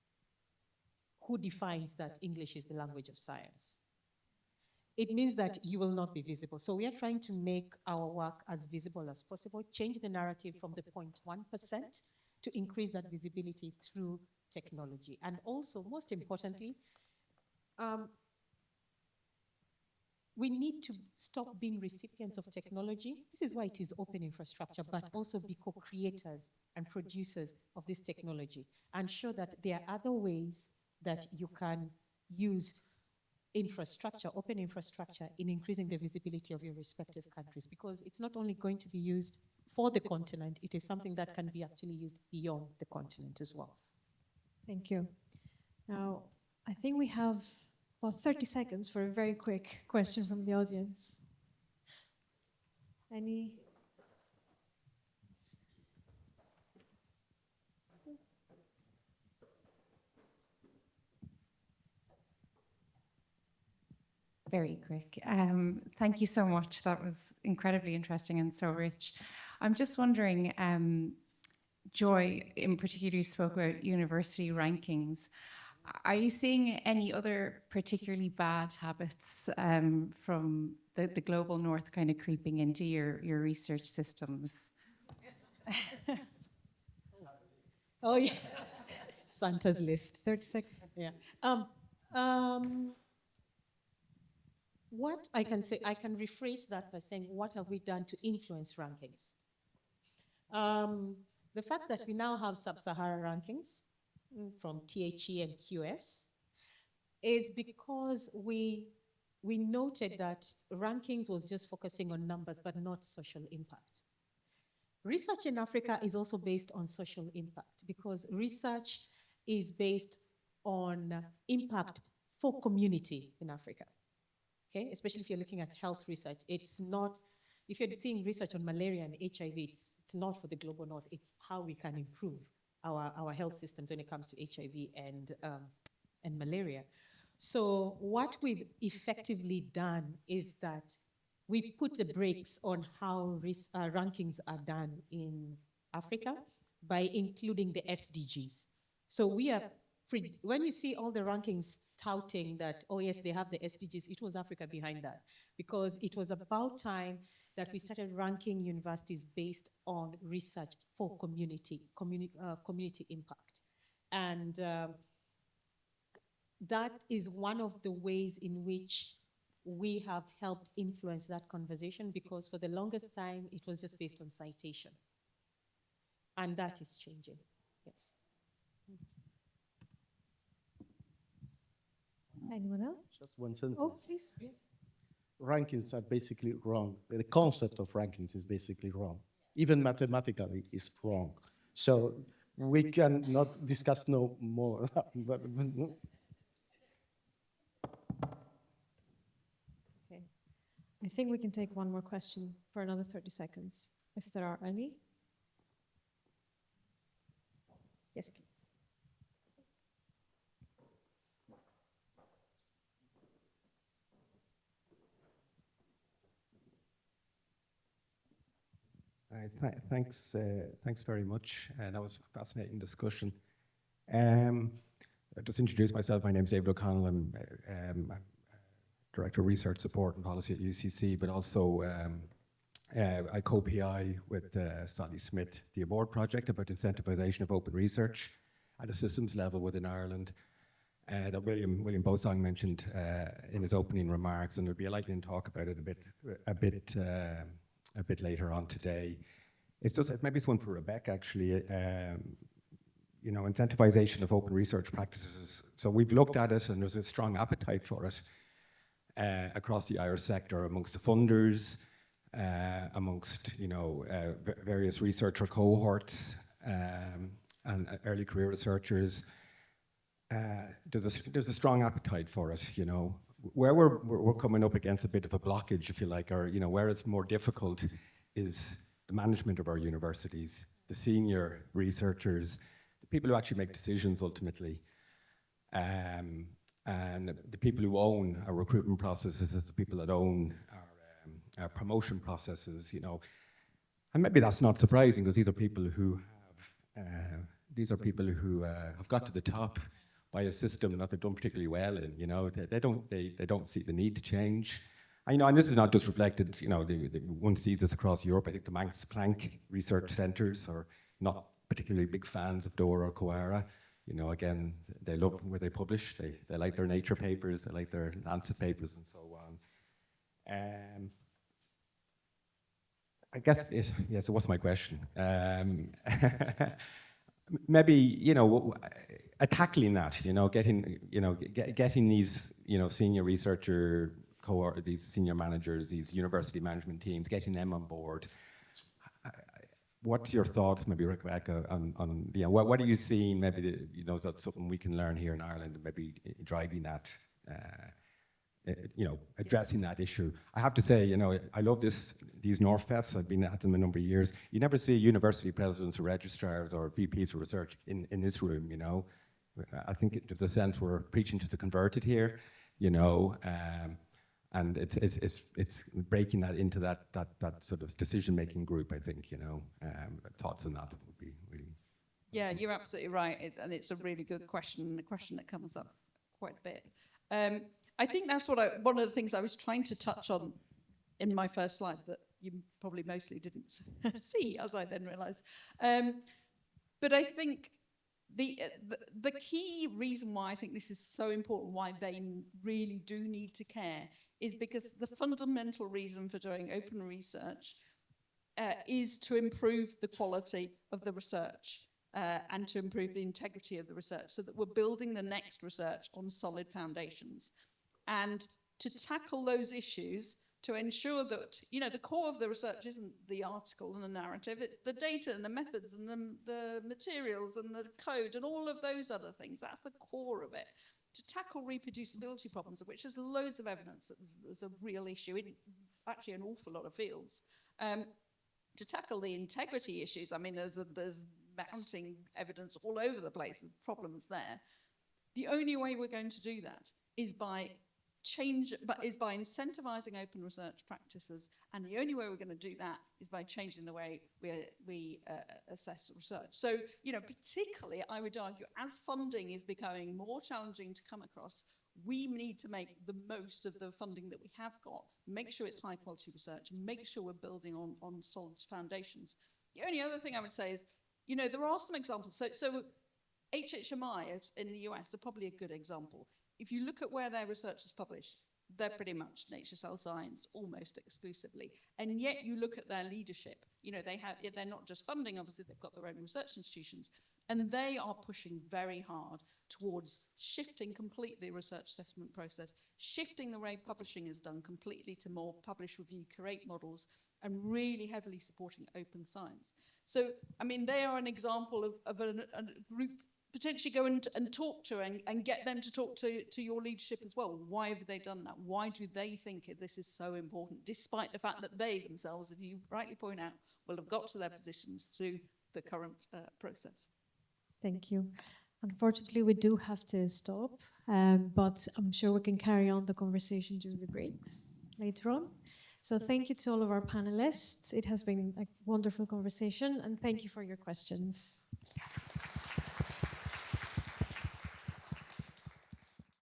who defines that English is the language of science? It means that you will not be visible. So we are trying to make our work as visible as possible, change the narrative from the 0.1% to increase that visibility through technology. And also, most importantly, we need to stop being recipients of technology. This is why it is open infrastructure, but also be co-creators and producers of this technology and show that there are other ways that you can use infrastructure, open infrastructure, in increasing the visibility of your respective countries, because it's not only going to be used for the continent, it is something that can be actually used beyond the continent as well. Thank you. Now, I think we have about 30 seconds for a very quick question from the audience. Any? Very quick. Thank you so much. That was incredibly interesting and so rich. I'm just wondering, Joy, in particular, you spoke about university rankings. Are you seeing any other particularly bad habits from the global north kind of creeping into your research systems? Oh, yeah. Santa's list. 30 seconds. Yeah. What I can say, I can rephrase that by saying, what have we done to influence rankings? The fact that we now have sub-Saharan rankings from THE and QS is because we noted that rankings was just focusing on numbers, but not social impact. Research in Africa is also based on social impact because research is based on impact for community in Africa. Okay, especially if you're looking at health research, it's not, if you're seeing research on malaria and HIV, it's not for the global north, it's how we can improve our health systems when it comes to HIV and malaria. So what we've effectively done is that we've put the brakes on how rankings are done in Africa by including the SDGs. So we are, when you see all the rankings touting that, oh yes, they have the SDGs, it was Africa behind that, because it was about time that we started ranking universities based on research for community impact. And that is one of the ways in which we have helped influence that conversation, because for the longest time, it was just based on citation. And that is changing, yes. Anyone else? Just one sentence. Oh, please. Yes. Rankings are basically wrong. The concept of rankings is basically wrong. Even mathematically, it's wrong. So we cannot discuss no more. But Okay. I think we can take one more question for another 30 seconds, if there are any. Yes, please. Thanks very much. That was a fascinating discussion. I'll just introduce myself. My name is David O'Connell. I'm Director of Research Support and Policy at UCC, but also I co-PI with Sally Smith, the Award Project about incentivization of open research at a systems level within Ireland that William Bosong mentioned in his opening remarks, and there'll be a likely to talk about it a bit later on today. It's maybe it's one for Rebecca actually. You know, incentivization of open research practices. So we've looked at it, and there's a strong appetite for it across the Irish sector amongst the funders, amongst various researcher cohorts and early career researchers. There's a strong appetite for it. You know, where we're coming up against a bit of a blockage, if you like, or where it's more difficult is the management of our universities, the senior researchers, the people who actually make decisions ultimately, and the people who own our recruitment processes, is the people that own our promotion processes, you know. And maybe that's not surprising, because these are people who have got to the top by a system that they've done particularly well in, you know. They don't see the need to change. And, you know, and this is not just reflected, you know, one sees this across Europe. I think the Max Planck research centres are not particularly big fans of DORA or COARA. You know, again, they love where they publish. They like their Nature papers, they like their Lancet papers, and so on. I guess, yeah, so what's my question? Maybe, you know, tackling that, you know, getting these, you know, senior researcher these senior managers, these university management teams, getting them on board. What's your thoughts, maybe, Rebecca, on you know, what are you seeing, maybe, you know, that's something we can learn here in Ireland, maybe driving that, you know, addressing that issue. I have to say, you know, I love these NORFests. I've been at them a number of years. You never see university presidents or registrars or VPs of research in this room, you know. I think there's a sense we're preaching to the converted here, you know, and it's breaking that into that sort of decision-making group, I think, you know. Thoughts on that would be really... Yeah, you're absolutely right, and it's a really good question, and a question that comes up quite a bit. I think that's one of the things I was trying to touch on in my first slide that you probably mostly didn't see, as I then realised. But I think the key reason why I think this is so important, why they really do need to care, is because the fundamental reason for doing open research is to improve the quality of the research and to improve the integrity of the research, so that we're building the next research on solid foundations. And to tackle those issues, to ensure that, you know, the core of the research isn't the article and the narrative, it's the data and the methods and the materials and the code and all of those other things. That's the core of it. To tackle reproducibility problems, of which there's loads of evidence that there's a real issue in actually an awful lot of fields. To tackle the integrity issues, I mean, there's mounting evidence all over the place, there's problems there. The only way we're going to do that is by incentivizing open research practices, and the only way we're going to do that is by changing the way we assess research. So, you know, particularly, I would argue, as funding is becoming more challenging to come across, we need to make the most of the funding that we have got, make sure it's high quality research, and make sure we're building on solid foundations. The only other thing I would say is, you know, there are some examples. So HHMI in the US are probably a good example. If you look at where their research is published, they're pretty much Nature Cell Science almost exclusively. And yet you look at their leadership, you know, they're not just funding, obviously they've got their own research institutions, and they are pushing very hard towards shifting completely the research assessment process, shifting the way publishing is done completely to more publish, review, curate models, and really heavily supporting open science. So, I mean, they are an example of a group potentially go and talk to and get them to talk to your leadership as well. Why have they done that? Why do they think this is so important, despite the fact that they themselves, as you rightly point out, will have got to their positions through the current process? Thank you. Unfortunately, we do have to stop, but I'm sure we can carry on the conversation during the breaks later on. So thank you to all of our panelists. It has been a wonderful conversation, and thank you for your questions.